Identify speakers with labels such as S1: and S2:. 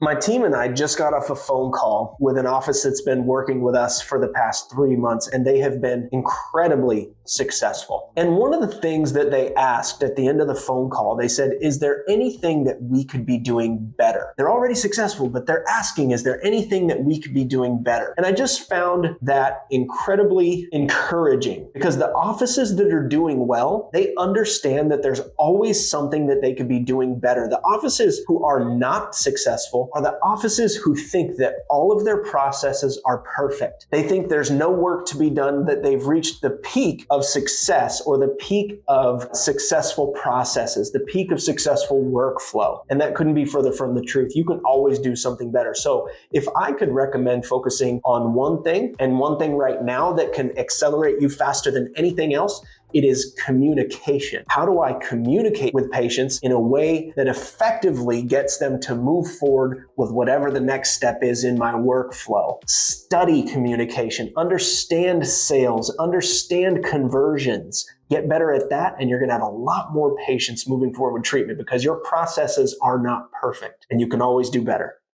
S1: My team and I just got off a phone call with an office that's been working with us for the past 3 months, and they have been incredibly successful. And one of the things that they asked at the end of the phone call, they said, is there anything that we could be doing better? They're already successful, but they're asking, is there anything that we could be doing better? And I just found that incredibly encouraging, because the offices that are doing well, they understand that there's always something that they could be doing better. The offices who are not successful are the offices who think that all of their processes are perfect. They think there's no work to be done, that they've reached the peak of success or the peak of successful processes, the peak of successful workflow. And that couldn't be further from the truth. You can always do something better. So if I could recommend focusing on one thing, and one thing right now that can accelerate you faster than anything else, it is communication. How do I communicate with patients in a way that effectively gets them to move forward with whatever the next step is in my workflow? Study communication, understand sales, understand conversions. Get better at that, and you're going to have a lot more patients moving forward with treatment, because your processes are not perfect and you can always do better.